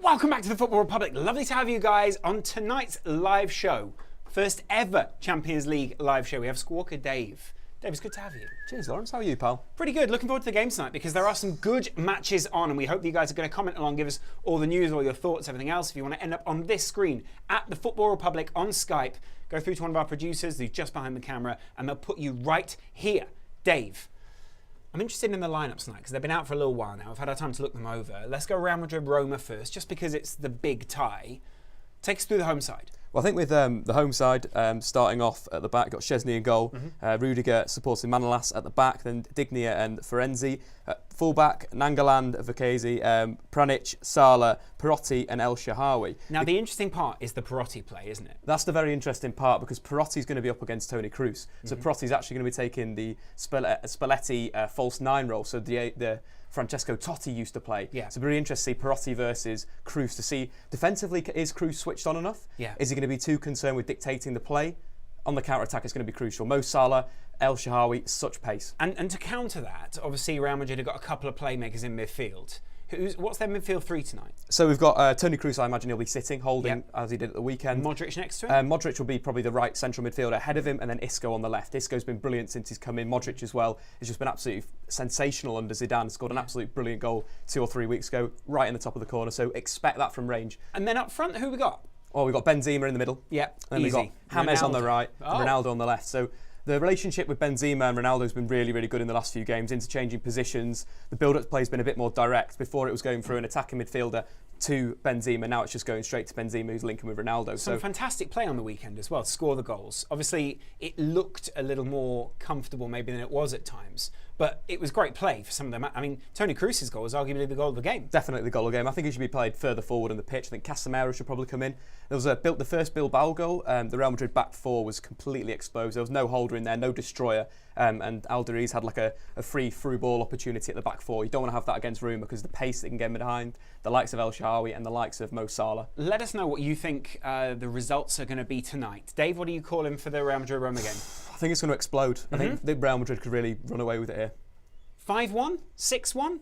Welcome back to the Football Republic. Lovely to have you guys on tonight's live show. First ever Champions League live show. We have Squawker Dave. Dave, it's good to have you. Cheers, Lawrence. How are you, pal? Pretty good. Looking forward to the game tonight because there are some good matches on, and we hope that you guys are going to comment along, give us all the news, all your thoughts, everything else. If you want to end up on this screen at the Football Republic on Skype, go through to one of our producers who's just behind the camera, and they'll put you right here. Dave, I'm interested in the lineups tonight because they've been out for a little while now. We've had our time to look them over. Let's go Real Madrid Roma first, just because it's the big tie. Take us through the home side. Well, I think with the home side, starting off at the back, got Szczesny in goal, Rudiger supporting Manolas at the back, then Dignia and Ferenzi. Full-back, Nangaland, Vakese, Pjanic, Sala, Perotti and El Shaarawy. Now, the interesting part is the Perotti play, isn't it? That's the very interesting part because Perotti's going to be up against Toni Kroos. So Perotti's actually going to be taking the Spalletti false nine role, so the Francesco Totti used to play. Yeah. So very interesting to see Perotti versus Kroos to see defensively, is Kroos switched on enough? Yeah. Is he going to be too concerned with dictating the play? On the counter-attack, it's going to be crucial. Mo Salah, El Shaarawy, such pace. And to counter that, obviously Real Madrid have got a couple of playmakers in midfield. What's their midfield three tonight? So we've got Toni Kroos, I imagine he'll be sitting, holding, as he did at the weekend. Modric next to him? Modric will be probably the right central midfielder ahead of him, and then Isco on the left. Isco's been brilliant since he's come in. Modric as well has just been absolutely sensational under Zidane. Scored an absolute brilliant goal 2 or 3 weeks ago, right in the top of the corner, so expect that from range. And then up front, who we got? Well, we've got Benzema in the middle. Yeah, then we've got James on the right, and Ronaldo on the left. So the relationship with Benzema and Ronaldo has been really, really good in the last few games, interchanging positions. The build-up play has been a bit more direct. Before it was going through an attacking midfielder to Benzema. Now it's just going straight to Benzema, who's linking with Ronaldo. Some fantastic play on the weekend as well, to score the goals. Obviously, it looked a little more comfortable maybe than it was at times, but it was great play for some of them. I mean, Toni Kroos' goal was arguably the goal of the game. Definitely the goal of the game. I think he should be played further forward in the pitch. I think Casemiro should probably come in. There was the first Bilbao goal. The Real Madrid back four was completely exposed. There was no holder in there, no destroyer. And Alderiz had like a free through ball opportunity at the back four. You don't want to have that against Roma because the pace that can get behind, the likes of El Shaarawy and the likes of Mo Salah. Let us know what you think the results are going to be tonight. Dave, what are you calling for the Real Madrid Roma game? I think it's going to explode. I think Real Madrid could really run away with it here. 5-1? 6-1?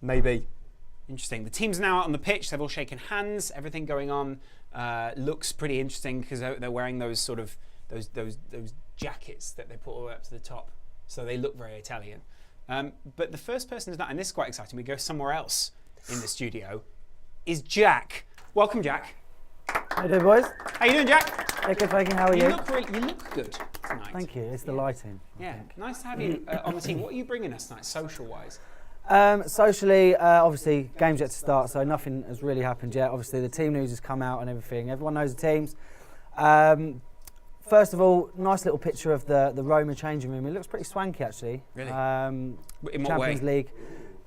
Maybe. Interesting. The team's now out on the pitch. They've all shaken hands. Everything going on looks pretty interesting because they're wearing those sort of those jackets that they put all the way up to the top, so they look very Italian. But the first person who's not, and this is quite exciting, we go somewhere else in the studio, is Jack. Welcome, Jack. How you doing, boys? How you doing, Jack? Hey, good, thank you. How are you? You look good tonight. Thank you. It's the lighting. Yeah, nice to have you on the team. What are you bringing us tonight, social-wise? Socially, obviously, game's yet to start, so nothing has really happened yet. Obviously, the team news has come out and everything. Everyone knows the teams. First of all, nice little picture of the Roma changing room. It looks pretty swanky, actually. Really? In what Champions way? League.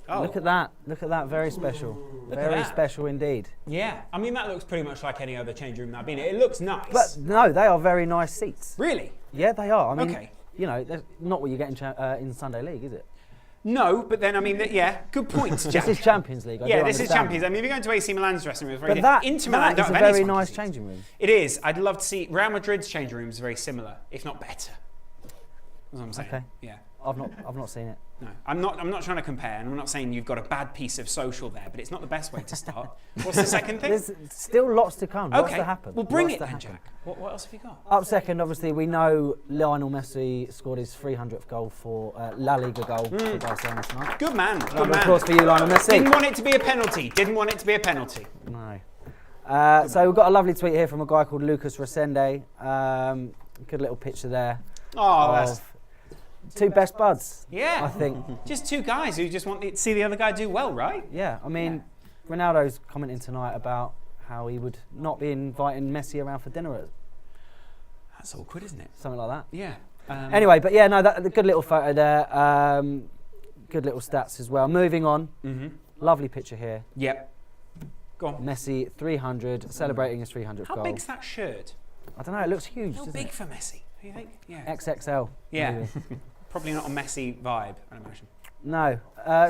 Oh. Look at that. Look at that. Very special. Very special indeed. Yeah. I mean, that looks pretty much like any other change room I've been in. It looks nice. But no, they are very nice seats. Really? Yeah, they are. I mean, okay. You know, that's not what you get in Sunday League, is it? No, but then, I mean, yeah, good point, Jack. This is Champions League. Yeah, this is Champions. I mean, if you're going to AC Milan's dressing room, it's very but Inter Milan that is don't a have any very swanky nice seats. changing room. It is. I'd love to see Real Madrid's changing room is very similar, if not better. That's what I'm saying. Okay. Yeah. I've not seen it. No, I'm not trying to compare, and I'm not saying you've got a bad piece of social there, but it's not the best way to start. What's the second thing? There's still lots to come. Lots Okay. to happen. Well, bring Lots it to then, happen. Jack. What else have you got? Up second, obviously, we know Lionel Messi scored his 300th goal for La Liga goal for Barcelona tonight. Good man. Good Round of man. applause for you, Lionel Messi. Didn't want it to be a penalty. Didn't want it to be a penalty. No. So we've got a lovely tweet here from a guy called Lucas Resende. Good little picture there. Oh, that's... Two best buds, Yeah. I think. Just two guys who just want to see the other guy do well, right? Yeah, I mean, Ronaldo's commenting tonight about how he would not be inviting Messi around for dinner. That's awkward, isn't it? Something like that. Yeah. Anyway, but yeah, no, the good little photo there. Good little stats as well. Moving on. Lovely picture here. Yep. Go on. Messi 300, celebrating his 300th goal. How big's that shirt? I don't know, it looks huge, How doesn't big it? for Messi? Do you think? Yeah. XXL. Yeah. maybe. Probably not a Messi vibe, I imagine. No.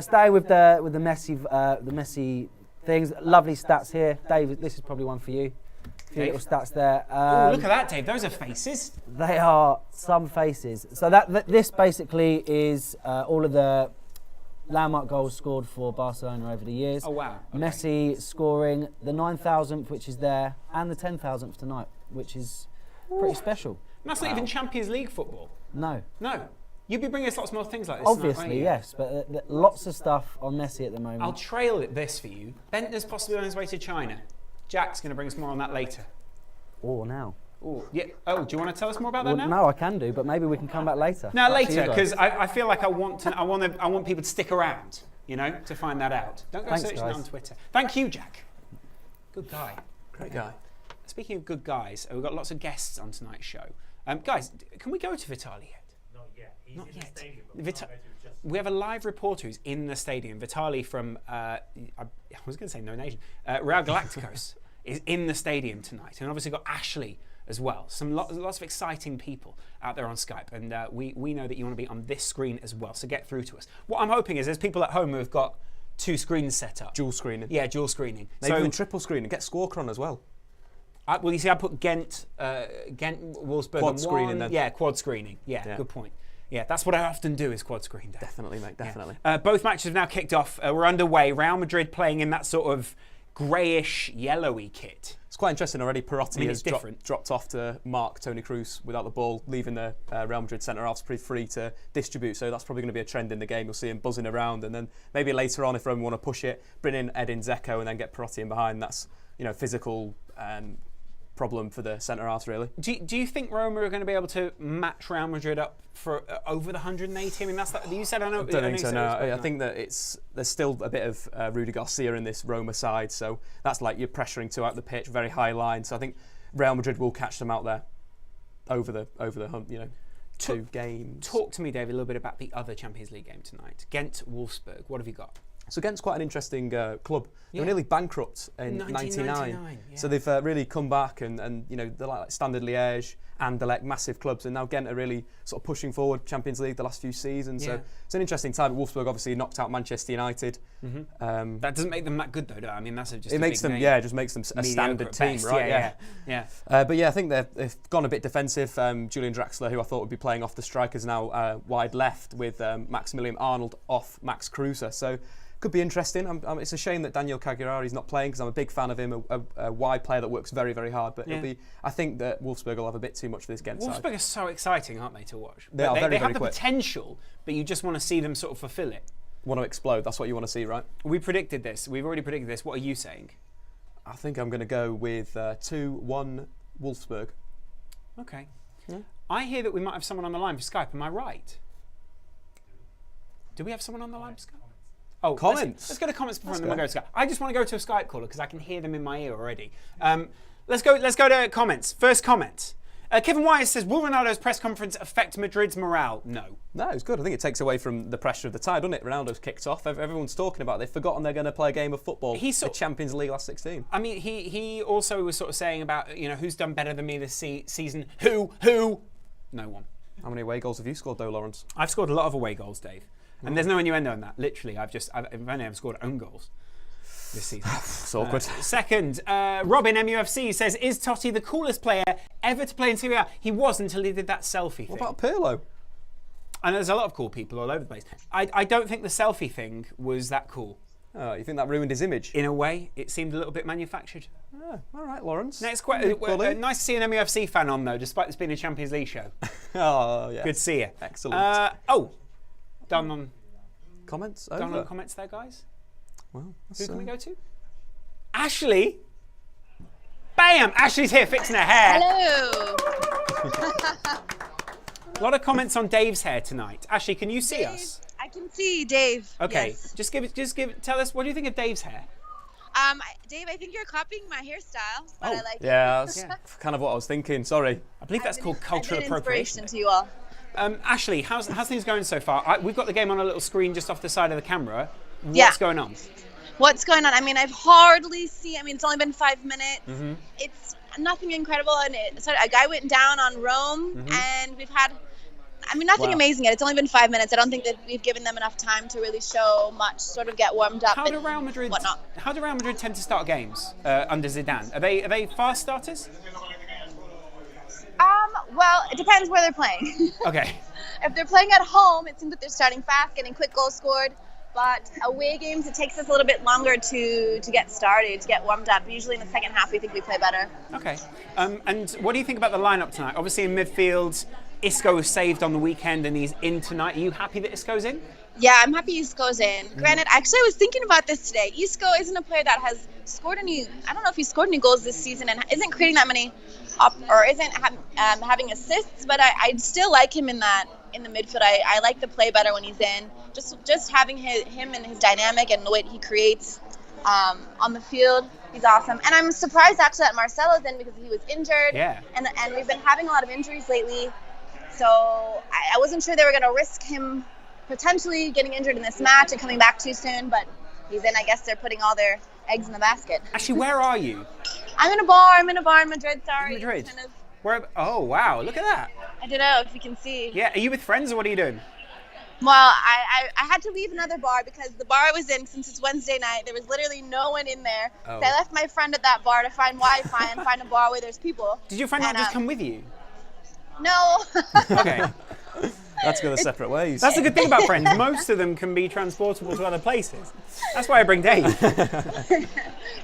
Staying with the Messi things. Lovely stats here. Dave, this is probably one for you. A few Dave? little stats there. Oh, look at that, Dave. Those are faces. They are some faces. So this basically is all of the landmark goals scored for Barcelona over the years. Oh, wow. Okay. Messi scoring the 9,000th, which is there, and the 10,000th tonight, which is pretty special. And that's not even Champions League football. No. No. You'd be bringing us lots more things like this. Obviously, tonight, yes, but lots of stuff on Messi at the moment. I'll trail this for you. Bentner's possibly on his way to China. Jack's going to bring us more on that later. Or now. Oh, yeah. Oh, do you want to tell us more about that now? No, I can do, but maybe we can come back later. No, later, because I feel like I want people to stick around, to find that out. Don't go searching that on Twitter. Thank you, Jack. Good guy. Great guy. Speaking of good guys, we've got lots of guests on tonight's show. Guys, can we go to Vitali yet? Not yet. He's Not in yet. the stadium. We have a live reporter who's in the stadium. Vitali from, I was going to say No Nation, Real Galacticos is in the stadium tonight. And obviously got Ashley as well. Lots of exciting people out there on Skype. And we know that you want to be on this screen as well. So get through to us. What I'm hoping is there's people at home who have got 2 screens set up. Dual screening. Yeah, dual screening. Maybe even triple screening. Get Squawker as well. Well, you see, I put Gent, Wolfsburg. Quad screening then. Yeah, quad screening. Yeah, good point. Yeah, that's what I often do is quad screen. Dave. Definitely, mate, definitely. Yeah. Both matches have now kicked off. We're underway. Real Madrid playing in that sort of greyish, yellowy kit. It's quite interesting already. Perotti has different. dropped off to mark Toni Kroos without the ball, leaving the Real Madrid centre-halves pretty free to distribute. So that's probably going to be a trend in the game. You'll see him buzzing around. And then maybe later on, if Roma want to push it, bring in Edin Dzeko and then get Perotti in behind. That's, physical problem for the centre-halves, really. Do you think Roma are going to be able to match Real Madrid up for over the 180? I mean, that's you said. I don't think so. No, I think that there's still a bit of Rudy Garcia in this Roma side, so that's like you're pressuring to out the pitch, very high line. So I think Real Madrid will catch them out there over the hunt. 2 games. Talk to me, David, a little bit about the other Champions League game tonight. Gent Wolfsburg. What have you got? So Gent's quite an interesting club. They were nearly bankrupt in 1999. Yeah. So they've really come back and they're like Standard Liège, Anderlecht, massissive clubs, and now Gent are really sort of pushing forward Champions League the last few seasons. So it's an interesting time. Wolfsburg obviously knocked out Manchester United. Mm-hmm. That doesn't make them that good though, does it? I mean, that's just it makes them name. Just makes them a Mediocre standard team, right? Yeah. But I think they've gone a bit defensive. Julian Draxler, who I thought would be playing off the strikers, now wide left with Maximilian Arnold off Max Kruse. So could be interesting. It's a shame that Daniel Cagliari's not playing because I'm a big fan of him, a wide player that works very, very hard. But I think that Wolfsburg will have a bit too much for this Gent side. Wolfsburg are so exciting, aren't they, to watch? They are they have the quick. potential, but you just want to see them sort of fulfill it. Want to explode. That's what you want to see, right? We predicted this. We've already predicted this. What are you saying? I think I'm going to go with 2-1 Wolfsburg. Okay. Yeah. I hear that we might have someone on the line for Skype. Am I right? Do we have someone on the line for Skype? Oh, comments. Let's go to comments before then we'll go to Skype. I just want to go to a Skype caller because I can hear them in my ear already. Let's go to comments. First comment. Kevin Wise says, will Ronaldo's press conference affect Madrid's morale? No. No, it's good. I think it takes away from the pressure of the tie, doesn't it? Ronaldo's kicked off. Everyone's talking about it. They've forgotten they're going to play a game of football. The Champions League last 16. I mean, he also was sort of saying about, who's done better than me this season. Who? No one. How many away goals have you scored, though, Lawrence? I've scored a lot of away goals, Dave. And there's no innuendo in that. Literally, I've only ever scored own goals this season. It's awkward. Second, Robin MUFC says, is Totti the coolest player ever to play in Serie A? He was until he did that selfie thing. What about Pirlo? And there's a lot of cool people all over the place. I don't think the selfie thing was that cool. Oh, you think that ruined his image? In a way, it seemed a little bit manufactured. Oh, all right, Lawrence. No, it's quite nice to see an MUFC fan on, though, despite this being a Champions League show. Oh, yeah. Good to see you. Excellent. Done on comments. Done on comments there, guys. Well, who can we go to? Ashley. Bam! Ashley's here fixing her hair. Hello. A lot of comments on Dave's hair tonight. Ashley, can you see us? I can see Dave. Okay. Yes. Tell us, what do you think of Dave's hair? Dave, I think you're copying my hairstyle, but I like it. Yeah, that's kind of what I was thinking. Sorry. I believe that's called cultural appropriation. Inspiration to you all. Ashley, how's things going so far? We've got the game on a little screen just off the side of the camera. What's going on? What's going on? I mean, I've hardly seen. I mean, it's only been 5 minutes. Mm-hmm. It's nothing incredible, and a guy went down on Rome, and we've had. I mean, nothing amazing yet. It's only been 5 minutes. I don't think that we've given them enough time to really show much, sort of get warmed up. How do Real Madrid tend to start games under Zidane? Are they fast starters? Well, it depends where they're playing. Okay. If they're playing at home, it seems that they're starting fast, getting quick goals scored. But away games, it takes us a little bit longer to get started, to get warmed up. Usually in the second half, we think we play better. Okay. And what do you think about the lineup tonight? Obviously in midfield, Isco was saved on the weekend and he's in tonight. Are you happy that Isco's in? Yeah, I'm happy Isco's in. Granted, actually, I was thinking about this today. Isco isn't a player that has scored any. I don't know if he scored any goals this season and isn't creating that many, or isn't having assists. But I still like him in the midfield. I like the play better when he's in. Just having him and his dynamic and the way he creates on the field, he's awesome. And I'm surprised actually that Marcelo's in because he was injured. Yeah. And we've been having a lot of injuries lately, so I wasn't sure they were going to risk him potentially getting injured in this match and coming back too soon, but he's in. I guess they're putting all their eggs in the basket. Actually, where are you? I'm in a bar in Madrid, sorry. In Madrid? Kind of, Where? Oh, wow, look at that. I don't know if you can see. Yeah, are you with friends or what are you doing? Well, I had to leave another bar because the bar I was in, since it's Wednesday night, there was literally no one in there. Oh. So I left my friend at that bar to find Wi-Fi and find a bar where there's people. Did your friend not just come with you? No. Okay. That's going separate ways. That's the good thing about friends. Most of them can be transportable to other places. That's why I bring Dave.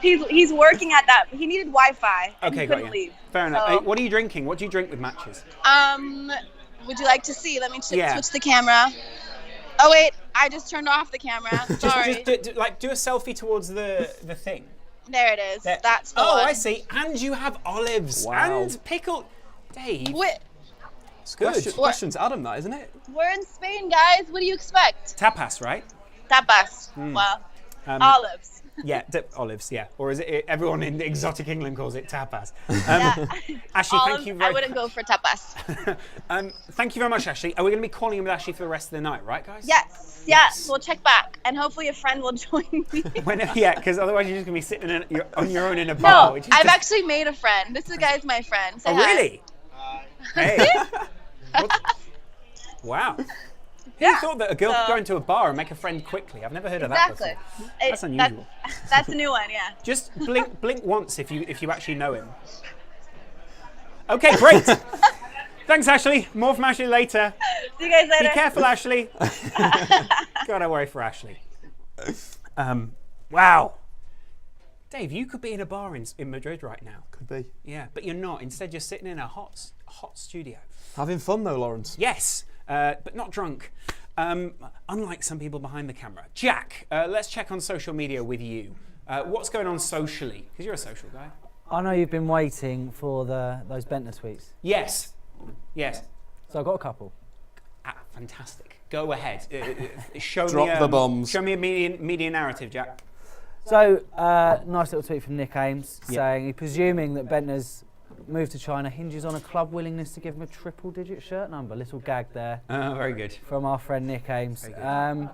He's working at that. He needed Wi-Fi. And Okay, he got couldn't you. leave. Fair enough. So- Hey, what are you drinking? What do you drink with matches? Would you like to see? Let me Yeah. switch the camera. Oh wait, I just turned off the camera. Sorry. Just do a selfie towards the thing. There it is. There. That's the Oh, one. I see. And you have olives Wow. and pickle. Dave. Wait, It's good. Question to Adam, that, isn't it? we're in Spain, guys. What do you expect? Tapas, right? Tapas. Well, olives. Yeah, olives, yeah. Or is it everyone in exotic England calls it tapas? Yeah. Ashley, Olives, thank you I very wouldn't go for tapas. Thank you very much, Ashley. Are we going to be calling in with Ashley for the rest of the night, right, guys? Yes. We'll check back, and hopefully a friend will join me. Yeah, because otherwise you're just going to be sitting on your own in a bar. No, which is I've just- actually made a friend. This guy's my friend. Say Oh, hi. really? Hey. Wow. Yeah. Who thought that a girl could So- go into a bar and make a friend quickly? I've never heard of that Exactly. before. That's unusual. That's a new one, yeah. Just blink once if you actually know him. Okay, great. Thanks, Ashley. More from Ashley later. See you guys later. Be careful, Ashley. God, I worry for Ashley. Wow. Dave, you could be in a bar in Madrid right now. Could be. Yeah, but you're not. Instead, you're sitting in a hot studio. Having fun though, Lawrence. Yes, but not drunk. Unlike some people behind the camera. Jack, let's check on social media with you. What's going on socially? Because you're a social guy. I know you've been waiting for those Bentner tweets, Yes. so I've got a couple. Ah, fantastic. Go ahead. Show Drop me the bombs. Show me a media narrative, Jack. So, nice little tweet from Nick Ames saying, presuming that Bentner's move to China hinges on a club willingness to give him a triple-digit shirt number. Little gag there Very good. from our friend Nick Ames. Very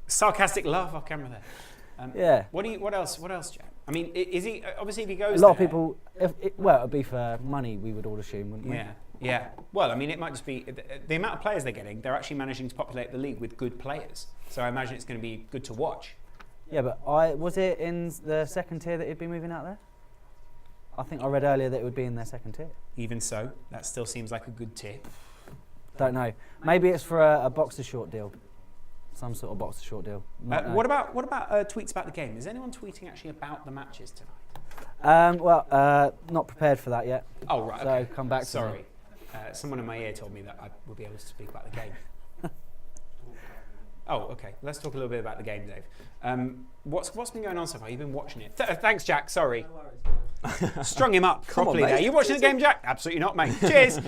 Sarcastic laugh off camera there. Yeah. What else, Jack? I mean, is he obviously if he goes? A lot of there- people, it'd be for money, we would all assume, wouldn't we? Yeah. Well, I mean, it might just be the amount of players they're getting. They're actually managing to populate the league with good players. So I imagine it's going to be good to watch. Yeah, but was it in the second tier that he'd be moving out there? I think I read earlier that it would be in their second tier. Even so, that still seems like a good tier. Don't know. Maybe it's for a boxer short deal. Some sort of boxer short deal. What about tweets about the game? Is anyone tweeting actually about the matches tonight? Not prepared for that yet. Oh, right. So Okay. come back to Sorry. me. Someone in my ear told me that I will be able to speak about the game. Oh, okay. Let's talk a little bit about the game, Dave. What's been going on so far? You've been watching it. Thanks, Jack. Sorry. Strung him up properly on, there. mate. You watching the game, Jack? Absolutely not, mate. Cheers.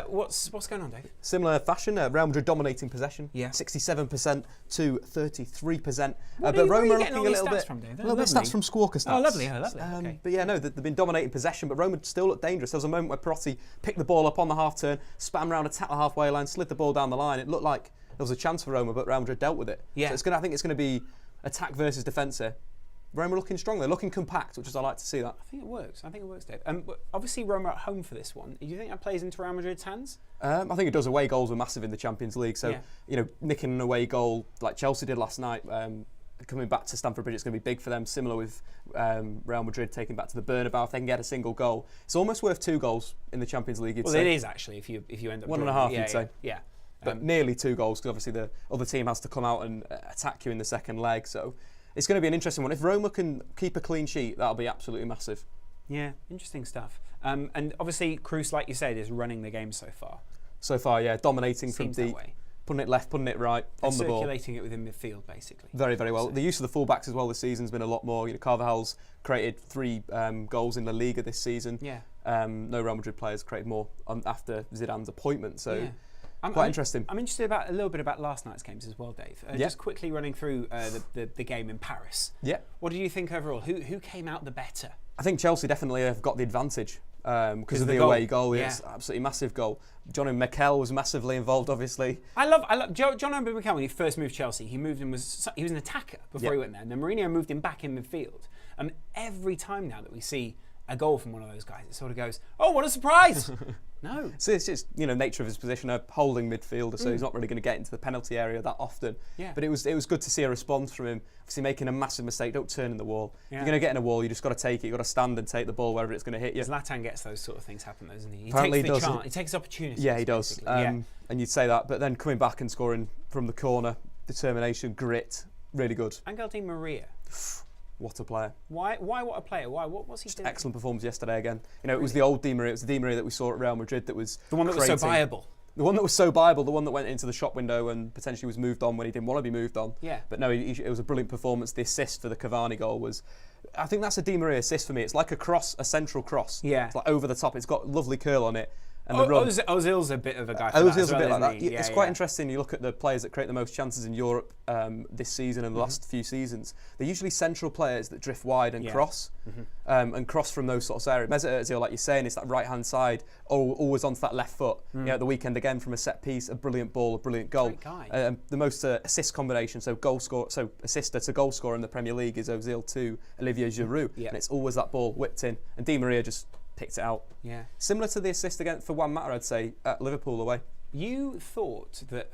What's going on, Dave? Similar fashion, Real Madrid dominating possession. Yeah. 67% to 33%. Where But are Roma you are getting looking all a these little stats bit. from, Dave? A They're little bit of lovely. stats from Squawka Stats. Oh, lovely. Okay. But yeah, no, they've been dominating possession, but Roma still looked dangerous. There was a moment where Perotti picked the ball up on the half turn, spam around, attacked the halfway line, slid the ball down the line. It looked like there was a chance for Roma, but Real Madrid dealt with it. Yeah. So I think it's going to be attack versus defence here. Roma looking strong. They're looking compact, which is I like to see that. I think it works, Dave. But obviously, Roma at home for this one. Do you think that plays into Real Madrid's hands? I think it does. Away goals were massive in the Champions League. So, Yeah. nicking an away goal like Chelsea did last night, coming back to Stamford Bridge, it's going to be big for them. Similar with Real Madrid taking back to the Bernabeu. If they can get a single goal, it's almost worth 2 goals in the Champions League. Well, it is actually if you end up 1.5, drawing. you'd say. Yeah. But nearly 2 goals, because obviously the other team has to come out and attack you in the second leg. So it's going to be an interesting one. If Roma can keep a clean sheet, that'll be absolutely massive. Yeah, interesting stuff. And obviously, Cruz, like you said, is running the game so far. So far, yeah, dominating Seems from that deep, way. putting it left, putting it right, on the ball. Circulating it within midfield, basically. Very, very well. The use of the fullbacks as well this season has been a lot more. You know, Carvajal's created 3 goals in La Liga this season. Yeah. No Real Madrid players created more after Zidane's appointment. So. Yeah. Quite interesting. I'm interested a little bit about last night's games as well, Dave. Just quickly running through the game in Paris. Yeah. What do you think overall? Who came out the better? I think Chelsea definitely have got the advantage because of the goal. away goal. Yeah. It's absolutely massive goal. John and Mikel was massively involved, obviously. I love John Obi Mikel when he first moved Chelsea. He moved and he was an attacker before he went there, and then Mourinho moved him back in midfield. And every time now that we see a goal from one of those guys, it sort of goes, "Oh, what a surprise!" No. So it's just nature of his position, a holding midfielder, so he's not really going to get into the penalty area that often. Yeah. But it was good to see a response from him. Obviously making a massive mistake, don't turn in the wall. Yeah. You're going to get in a wall, you just got to take it. You've got to stand and take the ball wherever it's going to hit you. Zlatan gets those sort of things happen, doesn't he? Apparently takes he does. chance. He takes opportunities. Yeah, he does. Yeah. And you'd say that, but then coming back and scoring from the corner, determination, grit, really good. Angel Di Maria. What a player. Why what a player? What's he doing? Excellent performance yesterday again. It was the old Di Maria. It was the Di Maria that we saw at Real Madrid that was The one that was so viable. The one that was so viable, the one that went into the shop window and potentially was moved on when he didn't want to be moved on. Yeah. But no, it was a brilliant performance. The assist for the Cavani goal was, I think that's a Di Maria assist for me. It's like a cross, a central cross. Yeah. It's like over the top. It's got lovely curl on it. And the run. Ozil's a bit of a guy for that Ozil's as well, a bit like isn't that. he? It's quite interesting. You look at the players that create the most chances in Europe this season and the last few seasons. They're usually central players that drift wide and cross, and cross from those sorts of areas. Mesut Ozil, like you're saying, it's that right-hand side, always onto that left foot. The weekend again from a set piece, a brilliant ball, a brilliant goal. Great guy. The most assist combination, so assister to goal scorer in the Premier League is Ozil to Olivier Giroud, and it's always that ball whipped in, and Di Maria just picked it out. Yeah. Similar to the assist again for Juan Mata, I'd say, at Liverpool away. You thought that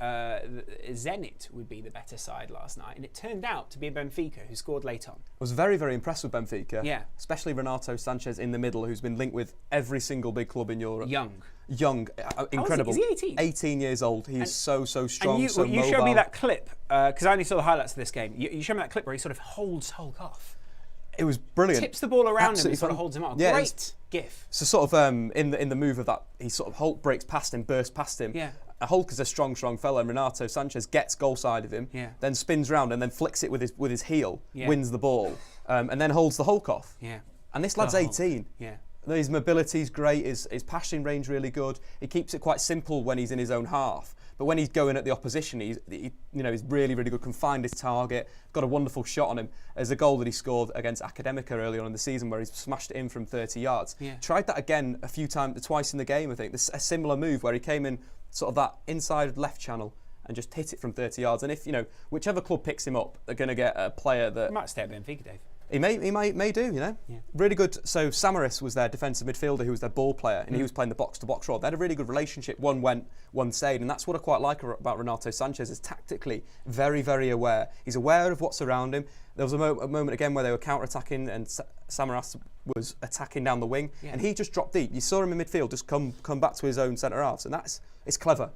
Zenit would be the better side last night, and it turned out to be Benfica, who scored late on. I was very, very impressed with Benfica. Yeah. Especially Renato Sanchez in the middle, who's been linked with every single big club in Europe. Young, incredible. Is he 18? 18 years old. He's so strong, and you so mobile. showed me that clip, because I only saw the highlights of this game. You showed me that clip where he sort of holds Hulk off. It was brilliant. Tips the ball around him and sort of fun. holds him up. Yeah, Great gif. So sort of in the move of that, he sort of Hulk breaks past him, bursts past him. Yeah. Hulk is a strong fella, and Renato Sanchez gets goal side of him, then spins round and then flicks it with his heel, wins the ball, and then holds the Hulk off. Yeah. And this lad's 18. Yeah. His mobility's great, his passing range really good. He keeps it quite simple when he's in his own half. But when he's going at the opposition, he's really, really good, can find his target, got a wonderful shot on him. There's a goal that he scored against Academica earlier on in the season where he's smashed it in from 30 yards. Yeah. Tried that again twice in the game, I think. There's a similar move where he came in sort of that inside left channel and just hit it from 30 yards. And if, whichever club picks him up, they're going to get a player that... He might stay at Benfica, Dave. He may do, Yeah. Really good. So Samaris was their defensive midfielder who was their ball player, and he was playing the box-to-box role. They had a really good relationship. One went, one stayed, and that's what I quite like about Renato Sanchez, is tactically very, very aware. He's aware of what's around him. There was a moment again where they were counter-attacking, and Samaras was attacking down the wing, and he just dropped deep. You saw him in midfield just come back to his own centre-halves, and it's clever.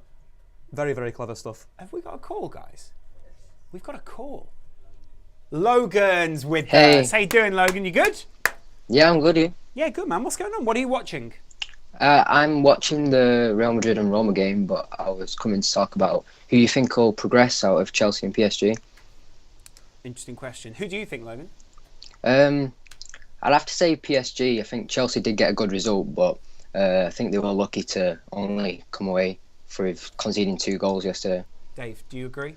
Very, very clever stuff. Have we got a call, guys? We've got a call. Logan's with us. How you doing, Logan? You good? Yeah, I'm good. You? Yeah, good, man. What's going on? What are you watching? I'm watching the Real Madrid and Roma game, but I was coming to talk about who you think will progress out of Chelsea and PSG. Interesting question. Who do you think, Logan? I'd have to say PSG. I think Chelsea did get a good result, but I think they were lucky to only come away for conceding 2 goals yesterday. Dave, do you agree?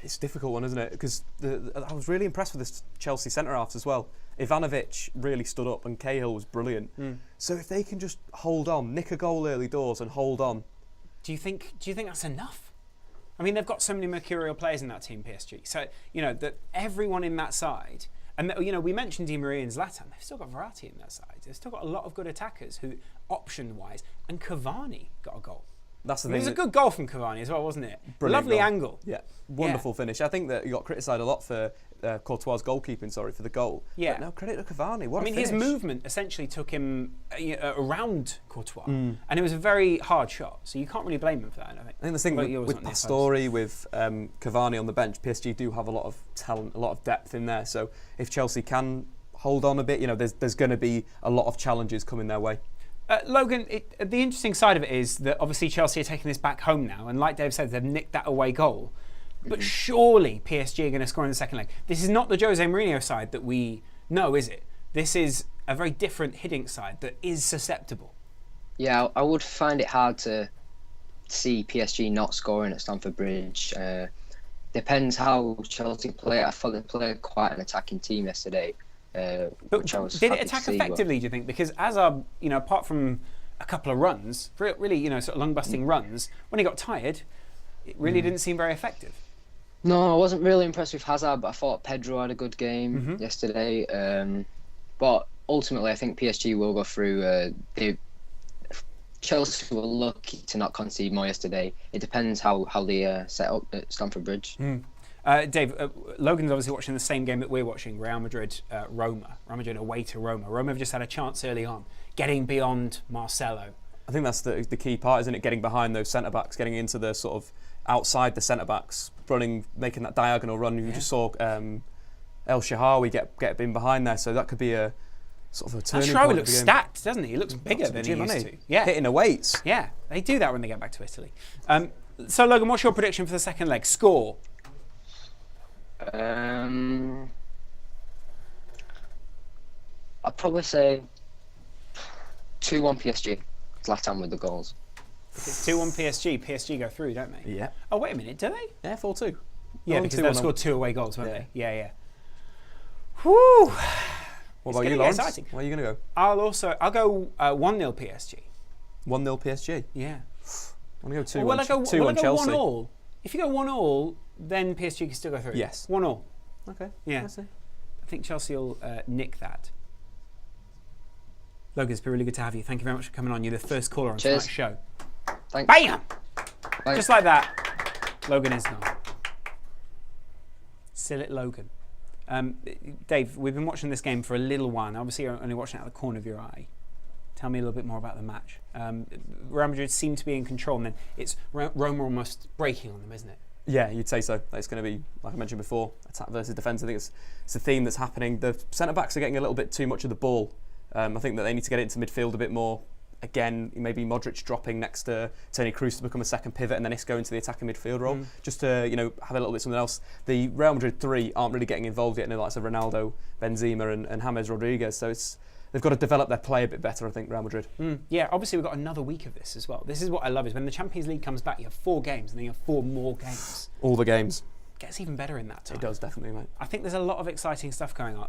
It's a difficult one, isn't it? Because I was really impressed with this Chelsea centre-halves as well. Ivanovic really stood up and Cahill was brilliant. So if they can just hold on, nick a goal early doors and hold on. Do you think that's enough? I mean, they've got so many mercurial players in that team, PSG. So, that everyone in that side, and, we mentioned Di Maria and Zlatan, they've still got variety in that side. They've still got a lot of good attackers who, option-wise, and Cavani got a goal. That's the It thing. was a good goal from Cavani as well, wasn't it? Brilliant Lovely goal. angle. Yeah, wonderful finish. I think that he got criticised a lot for Courtois' goalkeeping, for the goal. Yeah. But no, credit to Cavani. What I mean, a finish. his movement essentially took him around Courtois, and it was a very hard shot. So you can't really blame him for that. I think. I think the thing What about yours with on the opposed? Pastore, with Cavani on the bench, PSG do have a lot of talent, a lot of depth in there. So if Chelsea can hold on a bit, there's going to be a lot of challenges coming their way. Logan, the interesting side of it is that obviously Chelsea are taking this back home now, and like Dave said, they've nicked that away goal. But surely PSG are going to score in the second leg. This is not the Jose Mourinho side that we know, is it? This is a very different Hiddink side that is susceptible. Yeah, I would find it hard to see PSG not scoring at Stamford Bridge. Depends how Chelsea play. I thought they played quite an attacking team yesterday. But which I was did it happy to attack see, but- effectively, do you think? Because Hazard, apart from a couple of runs, really, sort of lung-busting runs, when he got tired, it really didn't seem very effective. No, I wasn't really impressed with Hazard, but I thought Pedro had a good game yesterday. But ultimately, I think PSG will go through. Chelsea were lucky to not concede more yesterday. It depends how they set up at Stamford Bridge. Dave, Logan's obviously watching the same game that we're watching, Real Madrid, Roma. Real Madrid away to Roma. Roma have just had a chance early on, getting beyond Marcelo. I think that's the key part, isn't it? Getting behind those centre-backs, getting into the sort of outside the centre-backs, running, making that diagonal run. You just saw El Shaarawy get in behind there, so that could be a sort of a turning point. Shaarawy looks stacked, doesn't he? He looks bigger than he used to. Yeah. Hitting the weights. Yeah, they do that when they get back to Italy. So, Logan, what's your prediction for the second leg? Score? I'd probably say 2-1 PSG. Zlatan with the goals. If it's 2-1 PSG go through, don't they? Yeah. Oh, wait a minute, do they? Yeah, 4-2. Yeah, because they've 2-1. scored 2 away goals, won't Yeah. they? Yeah. Whew. What It's about you, gonna get Lawrence? exciting. Where are you going to go? I'll go 1-0 PSG. 1-0 PSG. Yeah. I'm going to go 2-1 Well, I go 2-1 Chelsea. 1-1. If you go 1-1, then PSG can still go through. Yes. 1-1. Okay. Yeah. I see. I think Chelsea will nick that. Logan, it's been really good to have you. Thank you very much for coming on. You're the first caller on Cheers. tonight's show. Thanks. Bam! Bye. Just like that, Logan is not. Still at Logan. Dave, we've been watching this game for a little while now. Obviously, you're only watching it out of the corner of your eye. Tell me a little bit more about the match. Real Madrid seem to be in control, and then it's Roma almost breaking on them, isn't it? Yeah, you'd say so. It's going to be, like I mentioned before, attack versus defence. I think it's a theme that's happening. The centre-backs are getting a little bit too much of the ball. I think that they need to get into midfield a bit more. Again, maybe Modric dropping next to Toni Kroos to become a second pivot, and then Isco into the attacking midfield role, just to have a little bit something else. The Real Madrid 3 aren't really getting involved yet in the likes of Ronaldo, Benzema, and James Rodriguez. So they've got to develop their play a bit better, I think, Real Madrid. Yeah, obviously we've got another week of this as well. This is what I love, is when the Champions League comes back, you have 4 games, and then you have 4 more games. All the games. Gets even better in that time. It does, definitely, mate. I think there's a lot of exciting stuff going on.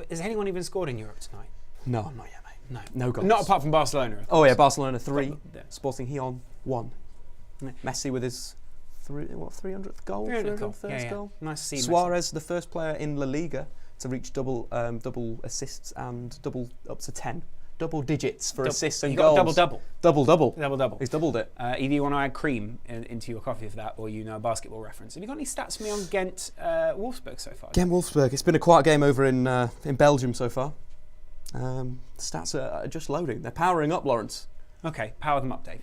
Has anyone even scored in Europe tonight? No, not yet, mate. No goals. Not apart from Barcelona. Of Oh course. yeah, Barcelona 3, Yeah. Sporting Gijon 1. Yeah. Messi with his 300th goal, 300th 301st goal. Nice to see Messi. Suarez, the first player in La Liga to reach double assists and up to 10 double digits for assists and He got goals. double. Double. He's doubled it. Either you want to add cream into your coffee for that, or a basketball reference. Have you got any stats for me on Gent Wolfsburg so far? Gent Wolfsburg. It's been a quiet game over in Belgium so far. Stats are just loading. They're powering up, Lawrence. Okay, power them up, Dave.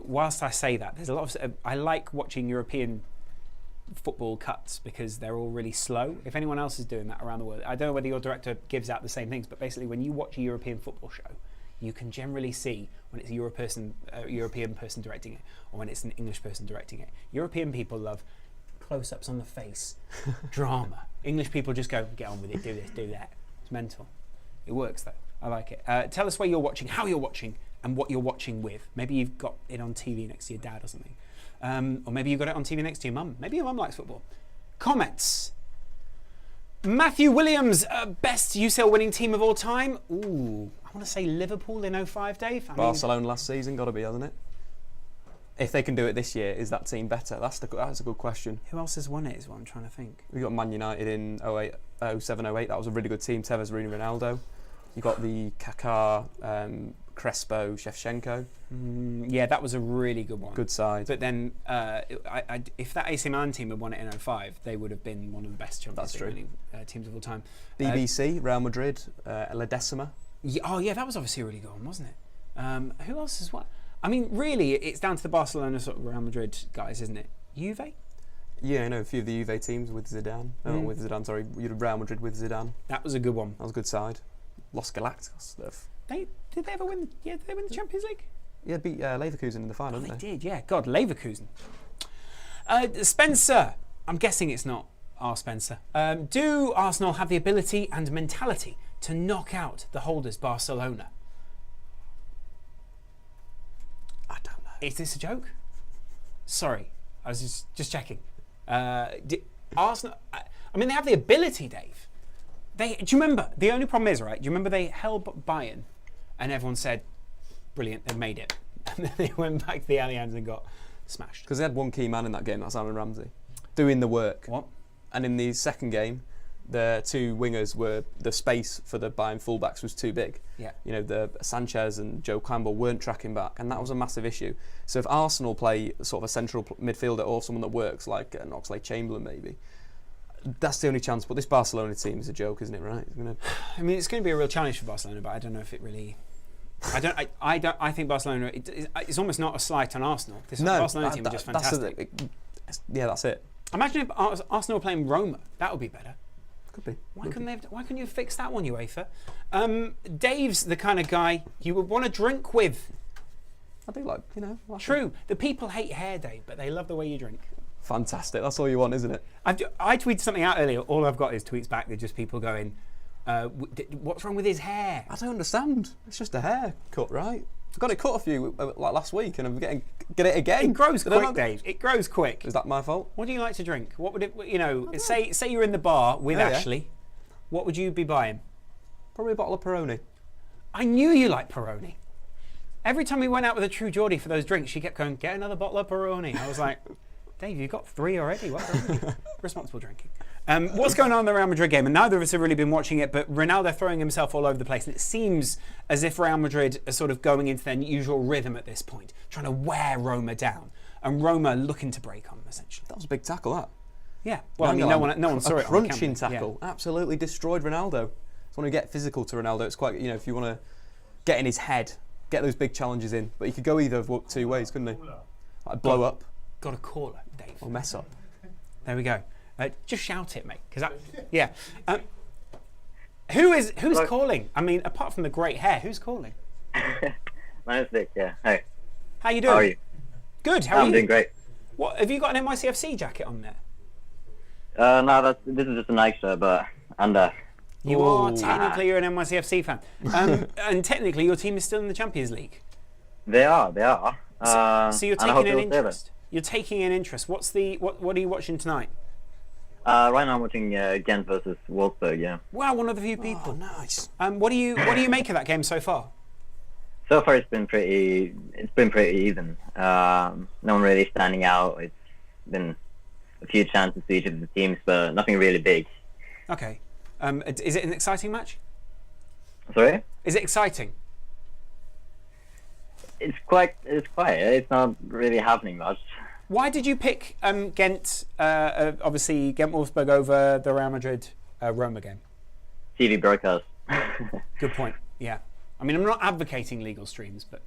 Whilst I say that, there's a lot of. I like watching European football cuts because they're all really slow. If anyone else is doing that around the world, I don't know whether your director gives out the same things, but basically, when you watch a European football show, you can generally see when it's a European person directing it, or when it's an English person directing it. European people love close-ups on the face, drama. English people just go, get on with it, do this, do that. It's mental. It works though. I like it. Tell us where you're watching, how you're watching, and what you're watching with. Maybe you've got it on TV next to your dad or something. Or maybe you've got it on TV next to your mum. Maybe your mum likes football. Comments. Matthew Williams, best UCL winning team of all time. Ooh, I want to say Liverpool in 05, Dave. Barcelona last season, got to be, hasn't it? If they can do it this year, is that team better? That's a good question. Who else has won it is what I'm trying to think. We got Man United in 07, 08. That was a really good team. Tevez, Rooney, Ronaldo. You got the Kaká, Crespo, Shevchenko. Yeah, that was a really good one. Good side. But then, if that AC Milan team had won it in 05, they would have been one of the best Champions League winning teams of all time. BBC, Real Madrid, La Decima. Yeah, that was obviously a really good one, wasn't it? Who else has won? I mean, really, it's down to the Barcelona sort of Real Madrid guys, isn't it? Juve? Yeah, I know a few of the Juve teams with Zidane. Not with Zidane, sorry. Real Madrid with Zidane. That was a good one. That was a good side. Los Galacticos stuff. Did they ever win? Yeah, did they win the Champions League? Yeah, beat Leverkusen in the final, didn't They did, yeah. God, Leverkusen. Spencer, I'm guessing it's not our Spencer. Do Arsenal have the ability and mentality to knock out the holders Barcelona? I don't know. Is this a joke? Sorry, I was just checking. Arsenal, I mean, they have the ability, Dave. Do you remember? The only problem is, right? Do you remember they held Bayern, and everyone said, "Brilliant, they've made it," and then they went back to the Allianz and got smashed. Because they had one key man in that game, that's Aaron Ramsey, doing the work. What? And in the second game, the two wingers the space for the Bayern fullbacks was too big. Yeah. You know, the Sanchez and Joe Campbell weren't tracking back, and that was a massive issue. So if Arsenal play sort of a central midfielder or someone that works, like an Oxlade-Chamberlain maybe, that's the only chance. But this Barcelona team is a joke, isn't it? Right? I mean, it's going to be a real challenge for Barcelona, but I don't know if it really. I think Barcelona. It's almost not a slight on Arsenal. This Barcelona team are just fantastic. That's it. Imagine if Arsenal were playing Roma. That would be better. Could be. Why couldn't you fix that one, UEFA? Dave's the kind of guy you would want to drink with. I do like, True. The people hate hair, Dave, but they love the way you drink. Fantastic. That's all you want, isn't it? I tweeted something out earlier. All I've got is tweets back. They're just people going, "What's wrong with his hair?" I don't understand. It's just a haircut, right? I got it cut a few like last week, and I'm get it again. It grows quick, Dave. It grows quick. Is that my fault? What do you like to drink? What would it? Say you're in the bar with Ashley. What would you be buying? Probably a bottle of Peroni. I knew you liked Peroni. Every time we went out with a True Geordie for those drinks, she kept going, "Get another bottle of Peroni." I was like, Dave, you've got 3 already. What? Responsible drinking. What's going on in the Real Madrid game? And neither of us have really been watching it, but Ronaldo throwing himself all over the place. And it seems as if Real Madrid are sort of going into their usual rhythm at this point, trying to wear Roma down. And Roma looking to break on them, essentially. That was a big tackle, that. Yeah. Well, I mean, no one saw it. A crunching tackle. Yeah. Absolutely destroyed Ronaldo. So when you get physical to Ronaldo, it's quite, if you want to get in his head, get those big challenges in. But he could go either of 2 ways, couldn't he? Like blow up. Got a caller, Dave. Or mess up. There we go. Just shout it, mate. Yeah. Who's calling? I mean, apart from the great hair, who's calling? My name's Vic, yeah. Hey. How you doing? How are you? Good. How are you? I'm doing great. What have you got an NYCFC jacket on there? No, this is just an extra, but under. You are technically you're an NYCFC fan, and technically your team is still in the Champions League. They are. So you're taking an interest. You're taking an interest. What are you watching tonight? Right now I'm watching Gent versus Wolfsburg. Yeah. Wow, one of the few people. Oh, nice. What do you make of that game so far? So far it's been pretty even. No one really standing out. It's been a few chances to each of the teams, but nothing really big. Okay. Is it an exciting match? Sorry? Is it exciting? It's quiet. It's not really happening much. Why did you pick Gent, obviously Gent Wolfsburg over the Real Madrid Roma game? TV broadcast. Good point. Yeah. I mean, I'm not advocating legal streams, but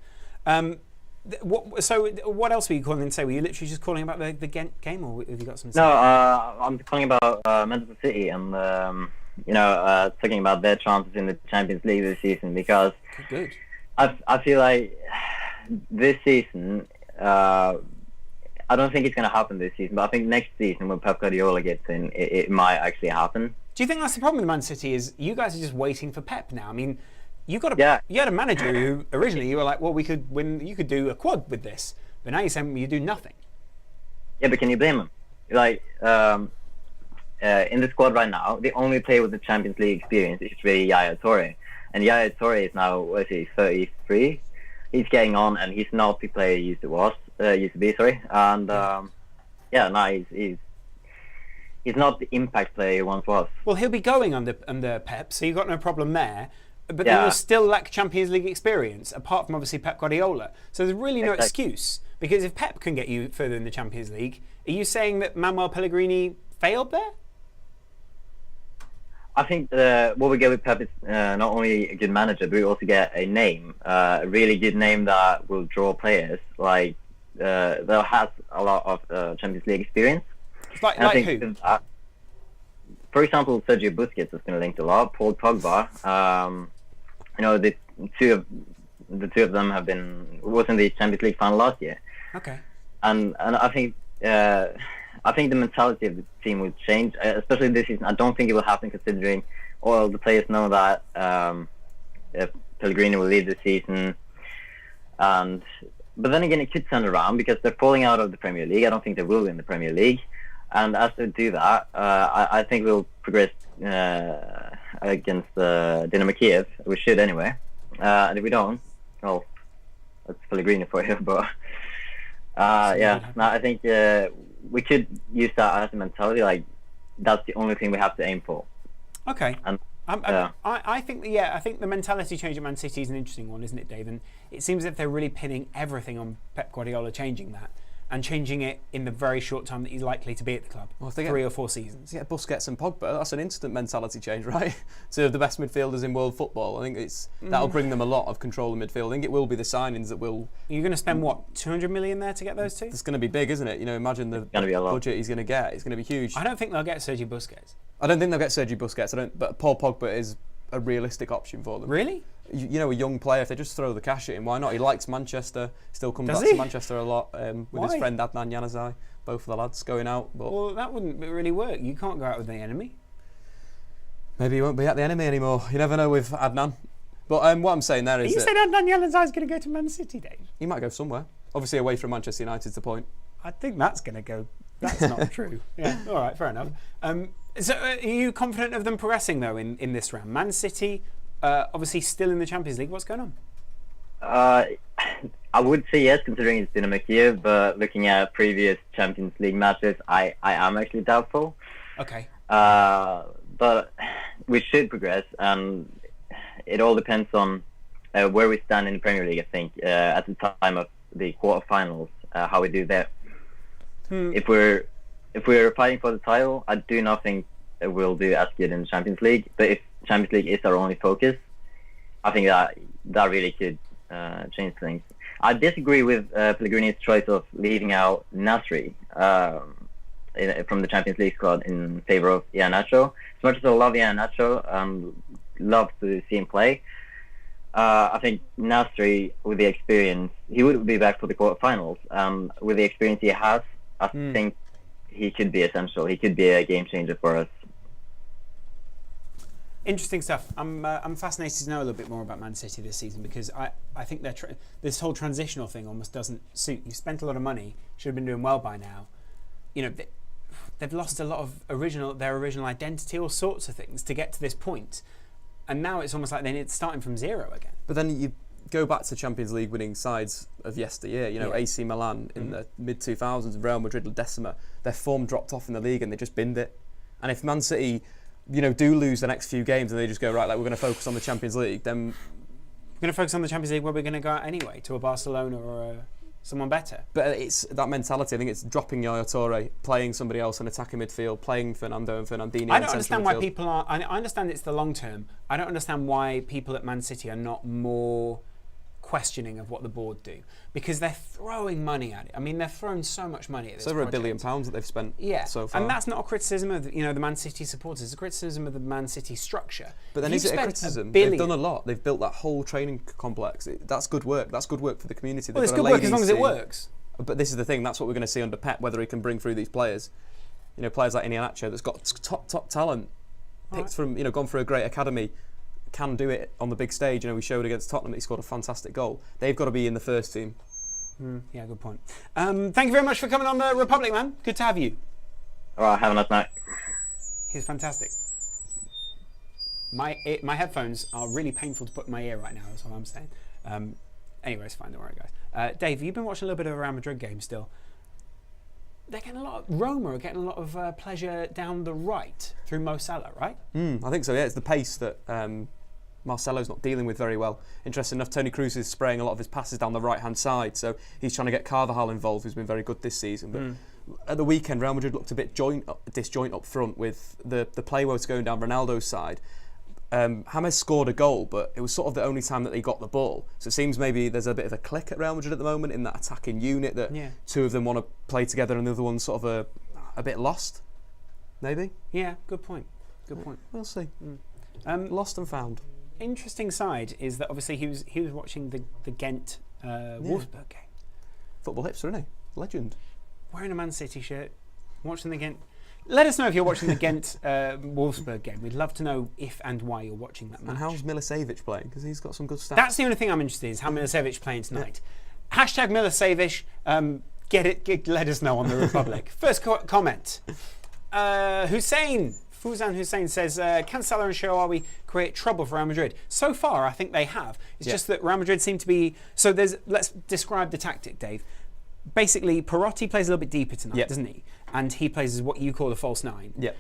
what else were you calling in? Were you literally just calling about the Gent game, or have you got some? No, I'm calling about Manchester City and talking about their chances in the Champions League this season, because good. I feel like this season, I don't think it's going to happen this season, but I think next season when Pep Guardiola gets in, it might actually happen. Do you think that's the problem with Man City? Is you guys are just waiting for Pep now? I mean, you had a manager who originally you were like, well, we could win. You could do a quad with this, but now you're saying you do nothing. Yeah, but can you blame him? Like in the squad right now, the only player with the Champions League experience is really Yaya Toure, and Yaya Toure is now 33. He's getting on, and he's not the player he used to be. Sorry, and he's not the impact player he once was. Well, he'll be going under Pep, so you've got no problem there. but then you'll still lack Champions League experience, apart from obviously Pep Guardiola. So there's really no excuse, because if Pep can get you further in the Champions League, are you saying that Manuel Pellegrini failed there? I think what we get with Pep is not only a good manager, but we also get a name, a really good name that will draw players, like that has a lot of Champions League experience. Like who? For example, Sergio Busquets has been linked a lot. Paul Pogba. The two of them was in the Champions League final last year. Okay. And I think the mentality of the team will change, especially this season. I don't think it will happen, considering all the players know that Pellegrini will lead the season. But then again, it could turn around because they're falling out of the Premier League. I don't think they will win the Premier League. And as they do that, I think we'll progress against Dynamo Kiev. We should anyway. And if we don't, well, that's Pellegrini for you. But I think we could use that as a mentality. Like, that's the only thing we have to aim for. Okay. And I think the mentality change at Man City is an interesting one, isn't it, Dave? And it seems as if they're really pinning everything on Pep Guardiola changing that. And changing it in the very short time that he's likely to be at the club. Well, 3 or 4 seasons. Yeah, Busquets and Pogba, that's an instant mentality change, right? To the best midfielders in world football. I think that'll bring them a lot of control in midfield. I think it will be the signings that will... You're going to spend, what, 200 million there to get those two? It's going to be big, isn't it? Imagine the budget he's going to get. It's going to be huge. I don't think they'll get Sergio Busquets. I don't think they'll get Sergio Busquets. But Paul Pogba is a realistic option for them. Really? A young player, if they just throw the cash at him, why not? He likes Manchester, still comes back to Manchester a lot with his friend Adnan Januzaj, both of the lads going out. But well, that wouldn't really work. You can't go out with the enemy. Maybe he won't be at the enemy anymore. You never know with Adnan. But what I'm saying there is you said Adnan Januzaj is going to go to Man City, Dave? He might go somewhere. Obviously away from Manchester United's the point. I think that's going to go... That's not true. Yeah, all right, fair enough. So are you confident of them progressing, though, in this round? Man City... obviously still in the Champions League. What's going on? I would say yes, considering it's Dynamo Kiev, but looking at previous Champions League matches, I am actually doubtful. Okay. But we should progress, and it all depends on where we stand in the Premier League, I think, at the time of the quarterfinals, how we do there. If we're fighting for the title, I do not think we'll do as good in the Champions League, but if Champions League is our only focus, I think that really could change things. I disagree with Pellegrini's choice of leaving out Nasri from the Champions League squad in favour of Iheanacho. As much as I love Iheanacho, love to see him play, I think Nasri, with the experience, he would be back for the quarterfinals. With the experience he has, I think he could be essential. He could be a game changer for us. Interesting stuff. I'm fascinated to know a little bit more about Man City this season, because I think this whole transitional thing almost doesn't suit. You've spent a lot of money, should have been doing well by now. They've lost a lot of their original identity, all sorts of things to get to this point, and now it's almost like it's starting from zero again. But then you go back to Champions League winning sides of yesteryear. AC Milan in the mid 2000s, Real Madrid, Decima. Their form dropped off in the league and they just binned it. And if Man City do lose the next few games and they just go, right, like, we're going to focus on the Champions League, then... We're going to focus on the Champions League where we're going to go out anyway, to a Barcelona or someone better. But it's that mentality. I think it's dropping Yaya Toure, playing somebody else in attacking midfield, playing Fernando and Fernandinho. I don't understand why people are... I understand it's the long term. I don't understand why people at Man City are not more questioning of what the board do, because they're throwing money at it. I mean, they're throwing so much money at this. It's over £1 billion that they've spent so far. And that's not a criticism of the Man City supporters. It's a criticism of the Man City structure. But then is it a criticism? They've done a lot. They've built that whole training complex. That's good work. That's good work for the community. Well, it's good work as long as it works. But this is the thing. That's what we're going to see under Pep, whether he can bring through these players. Players like Iheanacho that's got top talent, picked from gone through a great academy, can do it on the big stage. We showed against Tottenham that he scored a fantastic goal. They've got to be in the first team. Yeah, good point. Thank you very much for coming on the Republic, man. Good to have you. All right, have a nice night. He's fantastic. My headphones are really painful to put in my ear right now. That's all I'm saying. Anyway, it's fine. Don't worry, guys. Dave, you've been watching a little bit of a Real Madrid game still. Roma are getting a lot of pleasure down the right through Mo Salah, right? I think so. Yeah, it's the pace that Marcelo's not dealing with very well. Interesting enough, Toni Kroos is spraying a lot of his passes down the right-hand side, so he's trying to get Carvajal involved, who's been very good this season. But at the weekend, Real Madrid looked a bit disjoint up front with the play where it's going down Ronaldo's side. James scored a goal, but it was sort of the only time that he got the ball. So it seems maybe there's a bit of a click at Real Madrid at the moment in that attacking unit, that two of them want to play together and the other one's sort of a bit lost, maybe? Yeah, good point. Good point. We'll see. Lost and found. Interesting side is that obviously he was watching the Gent Wolfsburg game. Football hipster, isn't he? Legend. Wearing a Man City shirt, watching the Gent. Let us know if you're watching the Gent Wolfsburg game. We'd love to know if and why you're watching that match. And how's Milicevic playing? Because he's got some good stats. That's the only thing I'm interested in, is how Milicevic playing tonight. Yeah. Hashtag Milicevic. Let us know on the Republic. First comment. Fuzan Hussein says, can Salah and Shaarawy create trouble for Real Madrid? So far, I think they have. It's just that Real Madrid seem to be... So let's describe the tactic, Dave. Basically, Perotti plays a little bit deeper tonight, doesn't he? And he plays as what you call a false nine. Yeah.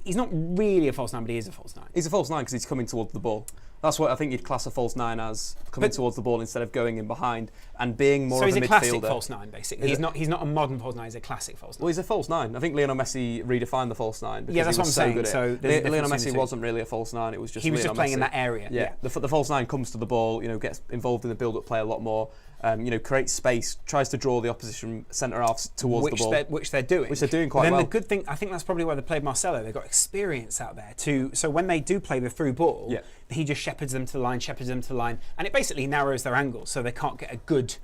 He's not really a false nine, but he is a false nine. He's a false nine because he's coming towards the ball. That's what I think you'd class a false nine as, coming towards the ball instead of going in behind and being more of a midfielder. So he's a classic false nine, basically. He's not a modern false nine, he's a classic false nine. Well, he's a false nine. I think Lionel Messi redefined the false nine. Yeah, that's what I'm saying. So Lionel Messi wasn't really a false nine, it was just He was Lionel just playing Messi. in that area. Yeah. The false nine comes to the ball, gets involved in the build-up play a lot more, creates space, tries to draw the opposition centre-halves towards the ball. Which they're doing. Which they're doing quite well. Then the good thing, I think that's probably why they played Marcelo. They've got experience out there so when they do play the through ball, he just shepherds them to the line, and it basically narrows their angles so they can't get a good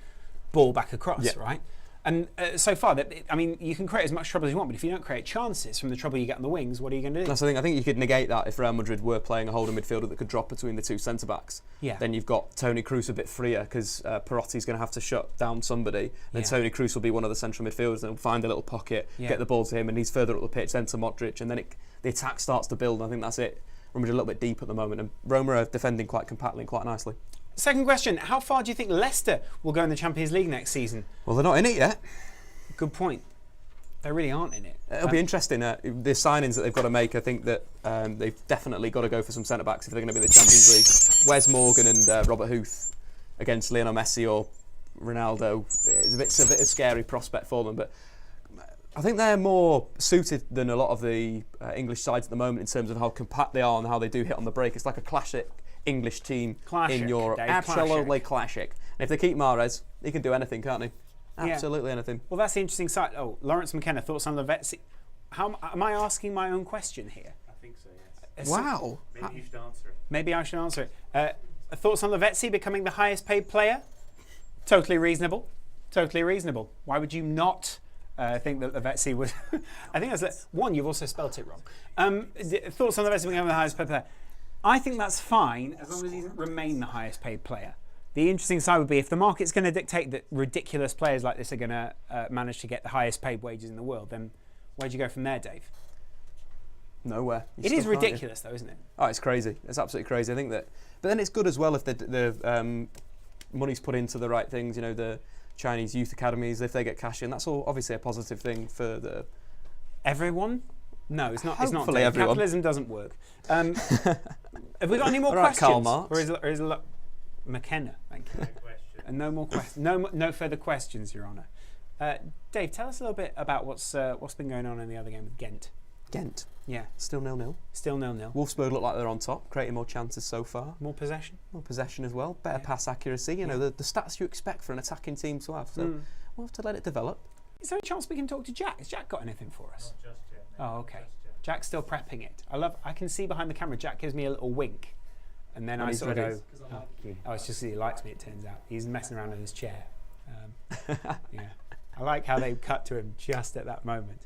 ball back across, right? And so far, you can create as much trouble as you want, but if you don't create chances from the trouble you get on the wings, what are you going to do? That's the thing. I think you could negate that if Real Madrid were playing a holding midfielder that could drop between the two centre-backs. Yeah. Then you've got Toni Kroos a bit freer because Perotti's going to have to shut down somebody. Then Toni Kroos will be one of the central midfielders and find a little pocket, get the ball to him, and he's further up the pitch, then to Modric, and then the attack starts to build. I think that's it. Real Madrid a little bit deep at the moment, and Roma are defending quite compactly and quite nicely. Second question, how far do you think Leicester will go in the Champions League next season? Well, they're not in it yet. Good point. They really aren't in it. It'll be interesting. The signings that they've got to make, I think that they've definitely got to go for some centre-backs if they're going to be in the Champions League. Wes Morgan and Robert Huth against Lionel Messi or Ronaldo is a bit of a scary prospect for them, but I think they're more suited than a lot of the English sides at the moment in terms of how compact they are and how they do hit on the break. It's like a classic English team in Europe. Dave, absolutely classic. And if they keep Mahrez, he can do anything, can't he? Absolutely anything. Well, that's the interesting side. Oh, Lawrence McKenna, thoughts on Lavezzi? How am I asking my own question here? I think so, yes. Wow. Maybe you should answer it. Maybe I should answer it. Thoughts on Lavezzi becoming the highest paid player? Totally reasonable. Totally reasonable. Why would you not think that Lavezzi was... I think that's... One, you've also spelt it wrong. Thoughts on Lavezzi becoming the highest paid player? I think that's fine as long as he doesn't remain the highest paid player. The interesting side would be if the market's going to dictate that ridiculous players like this are going to manage to get the highest paid wages in the world, then where'd you go from there, Dave? Nowhere. It is ridiculous, though, isn't it? Oh, it's crazy. It's absolutely crazy. I think that, but then it's good as well if the money's put into the right things. The Chinese youth academies, if they get cash in, that's all obviously a positive thing for the everyone. No, it's not. Hopefully it's not. Dave. Everyone. Capitalism doesn't work. Have we got any more questions? Karl Marx. Or is it McKenna? Thank you. And no more questions. No further questions, Your Honour. Dave, tell us a little bit about what's been going on in the other game with Gent. Gent. Yeah. Still 0-0. Still 0-0. Wolfsburg look like they're on top, creating more chances so far. More possession. More possession as well. Better pass accuracy. The stats you expect for an attacking team to have. So we'll have to let it develop. Is there a chance we can talk to Jack? Has Jack got anything for us? Not just yet. No. Oh, okay. Jack's still prepping it. I can see behind the camera. Jack gives me a little wink, and then I sort of go. Oh, it's just that he likes me. It turns out he's messing around in his chair. Yeah. I like how they cut to him just at that moment.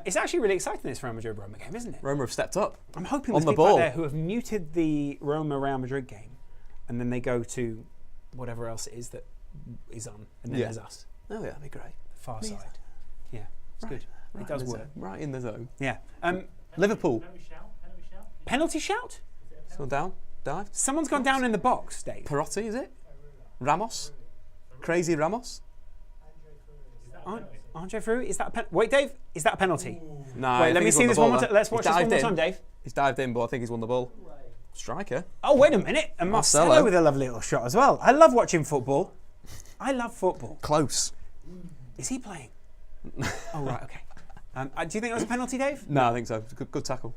It's actually really exciting, this Real Madrid Roma game, isn't it? Roma have stepped up. I'm hoping there's people out there who have muted the Roma Real Madrid game, and then they go to whatever else it is that is on, and then there's us. Oh yeah, that'd be great. The far side. Yeah, it's good. It does work. Right in the zone. Yeah. Liverpool. Penalty shout? Someone down? Dive? Someone's gone down in the box, Dave. Perotti, is it? Ramos? Crazy Ramos? Andre Fru, is that a penalty? Wait, Dave, is that a penalty? No. Wait, let me see this one more time. Let's watch this one more time, Dave. He's dived in, but I think he's won the ball. Striker. Oh, wait a minute. And Marcelo Marcelo with a lovely little shot as well. I love watching football. I love football. Close. Is he playing? Oh, right, okay. Do you think it was a penalty, Dave? No, I think so. Good tackle.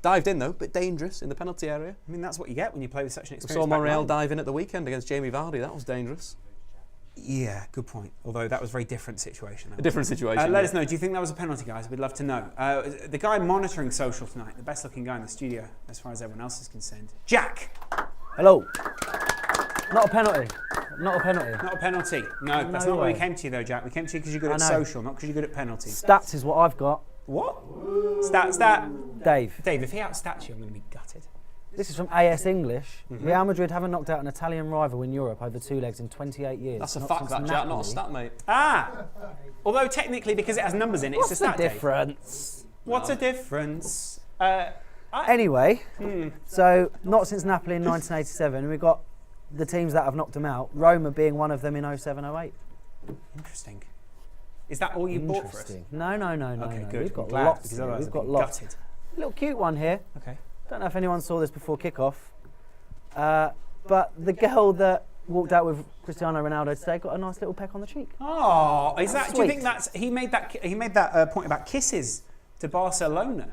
Dived in though, bit dangerous in the penalty area. I mean, that's what you get when you play with such an We experienced saw Monreal back line. dive in at the weekend against Jamie Vardy. That was dangerous. Yeah, good point. Although that was a very different situation. A different situation. Let yeah. us know. Do you think that was a penalty, guys? We'd love to know. The guy monitoring social tonight, the best-looking guy in the studio, as far as everyone else is concerned, Jack. Hello. Not a penalty. Not a penalty. Not a penalty. No, that's not why we came to you, though, Jack. We came to you because you're good I at know. social, not because you're good at penalties. Stats is what I've got. What? Stat. Dave. Dave, if he outstats you, I'm going to be gutted. This is from AS English. Real Madrid haven't knocked out an Italian rival in Europe over 2 legs in 28 years. That's a Not fact, since that Jack, not a Napoli. stat, mate. Ah! Although technically, because it has numbers in it, What's it's a the stat, Dave. difference? What's the difference? Anyway, so not since Napoli in 1987. We've got the teams that have knocked them out. Roma being one of them in 07-08. Interesting. Is that all you bought for us? Interesting. No. Okay, no. good. We've got I'm glad, lots. because Here. otherwise We've I'd got be lots. gutted. Little cute one here. Okay. Don't know if anyone saw this before kickoff, but the girl that walked out with Cristiano Ronaldo today got a nice little peck on the cheek. Oh, is that? Do you Sweet. think that's he made that? He made that point about kisses to Barcelona.